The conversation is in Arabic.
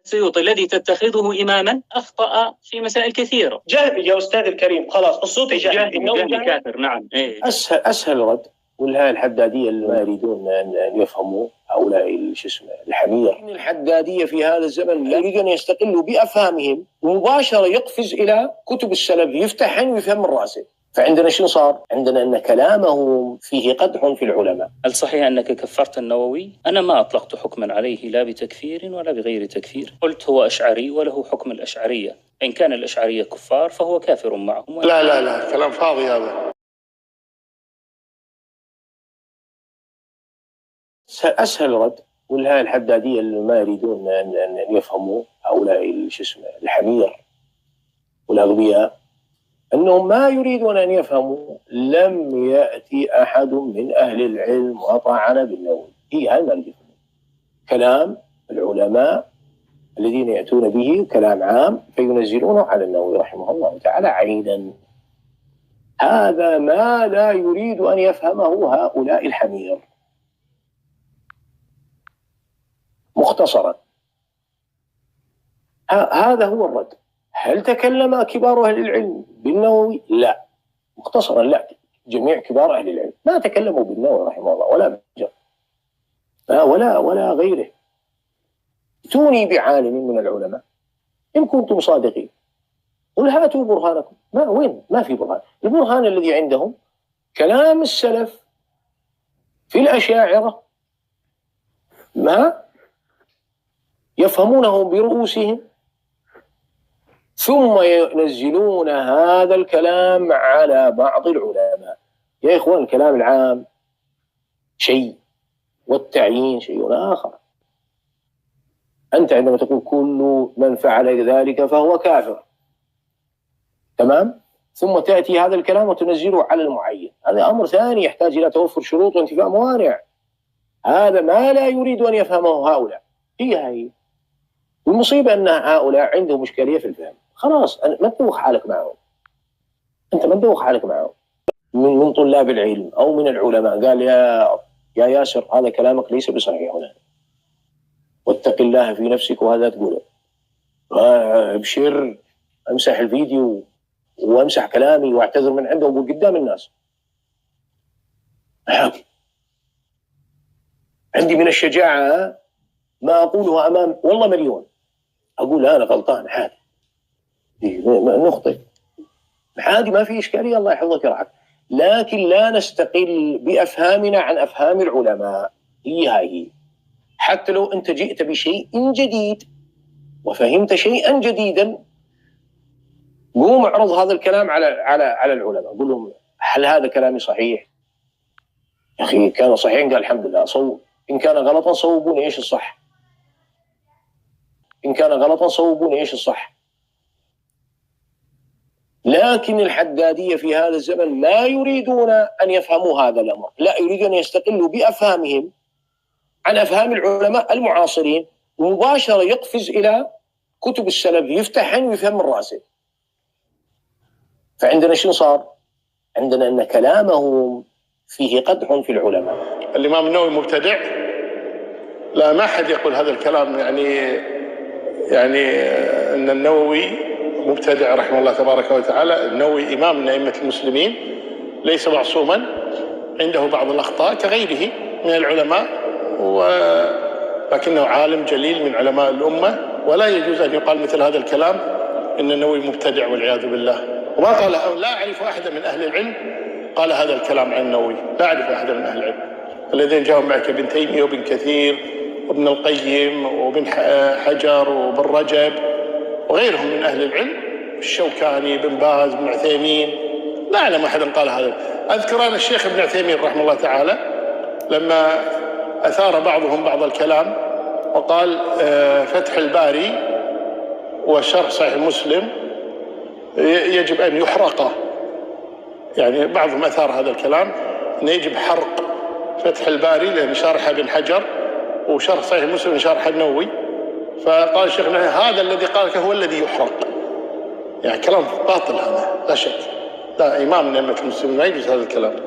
السيوطي الذي تتخذه إماما أخطأ في مسائل كثيرة. جهل يا أستاذ الكريم، خلاص الصوت جهل كافر. نعم. أسهل رد. والهاي الحدادية اللي ما يريدون أن يفهموا هؤلاء الحمير. الحدادية في هذا الزمن لا يريدون أن يستقلوا بأفهامهم، ومباشرة يقفز إلى كتب السلف يفتحن ويفهم من راسه. فعندنا شنو صار؟ عندنا أن كلامهم فيه قدح في العلماء. هل صحيح أنك كفرت النووي؟ أنا ما أطلقت حكما عليه لا بتكفير ولا بغير تكفير، قلت هو أشعري وله حكم الأشعرية، إن كان الأشعرية كفار فهو كافر معهم. لا كلام فاضي هذا. أسهل رد. والهاي الحدادية اللي ما يريدون أن يفهموا هؤلاء الحمير والأغبياء، أنهم ما يريدون أن يفهموا. لم يأتي أحد من أهل العلم وطعن بالنووي. هاي ما يفهم كلام العلماء الذين يأتون به كلام عام فينزلونه على النووي رحمه الله تعالى عينا. هذا ما لا يريد أن يفهمه هؤلاء الحمير. مختصرا هذا هو الرد. هل تكلم كبار أهل العلم بالنووي؟ لا. مختصرا لا، جميع كبار أهل العلم ما تكلموا بالنووي رحمه الله ولا بجر ولا غيره. ائتوني بعالم من العلماء إن كنتم صادقين، قل هاتوا برهانكم. ما في برهان. البرهان الذي عندهم كلام السلف في الأشاعرة ما يفهمونه برؤوسهم، ثم ينزلون هذا الكلام على بعض العلماء. يا إخوان، الكلام العام شيء والتعيين شيء آخر. أنت عندما تقول كل من فعل ذلك فهو كافر، تمام، ثم تأتي هذا الكلام وتنزله على المعين، هذا أمر ثاني يحتاج إلى توفر شروط وانتفاء موانع. هذا ما لا يريد أن يفهمه هؤلاء. هي والمصيبة أن هؤلاء عندهم إشكالية في الفهم. خلاص ما تدوخ حالك معهم. أنت ما تدوخ حالك معهم من طلاب العلم أو من العلماء. قال يا ياسر هذا كلامك ليس بصحيح هنا، واتق الله في نفسك وهذا تقوله. ابشر، امسح الفيديو وامسح كلامي واعتذر من عنده قدام الناس. عندي من الشجاعة ما أقوله أمام والله مليون، أقول أنا غلطان عادي، نخطئ عادي، ما في إشكالية، الله يحفظك يرعاك. لكن لا نستقل بأفهامنا عن أفهام العلماء. هي حتى لو أنت جئت بشيء جديد وفهمت شيئا جديدا، قوم اعرض هذا الكلام على العلماء، قول لهم هل هذا كلامي صحيح؟ يا أخي كان صحيح قال الحمد لله، صوب. إن كان غلطا صوبوني إيش الصح. إن كان غلطا صوبوني إيش الصح. لكن الحدادية في هذا الزمن لا يريدون أن يفهموا هذا الأمر، لا يريدون أن يستقلوا بأفهامهم عن أفهام العلماء المعاصرين، ومباشرة يقفز إلى كتب السلف يفتحن ويفهم من راسه. فعندنا شنو صار؟ عندنا أن كلامهم فيه قدح في العلماء. الإمام النووي مبتدع؟ لا، ما حد يقول هذا الكلام. يعني أن النووي مبتدع رحمه الله تبارك وتعالى. النووي إمام من أئمة المسلمين، ليس معصوما، عنده بعض الأخطاء كغيره من العلماء، ولكنه عالم جليل من علماء الأمة، ولا يجوز أن يقال مثل هذا الكلام إن النووي مبتدع والعياذ بالله. وما قال، لا أعرف أحدا من أهل العلم قال هذا الكلام عن النووي، لا أعرف أحدا من أهل العلم. الذين جاءوا معك ابن تيمية وابن كثير وابن القيم وابن حجر وابن رجب وغيرهم من أهل العلم، الشوكاني، بن باز، بن عثيمين، لا أعلم أحدا قال هذا. أذكر أنا الشيخ ابن عثيمين رحمه الله تعالى لما أثار بعضهم بعض الكلام وقال فتح الباري وشرح صحيح مسلم يجب أن يحرقه. يعني بعضهم أثار هذا الكلام أن يجب حرق فتح الباري لأن شارح ابن حجر وشرح صحيح مسلم شارح النووي. فقال الشيخ هذا الذي قالك هو الذي يحرق. يعني كلام باطل هذا لا شك. لا، إمام من أئمة المسلمين لا يجوز هذا الكلام.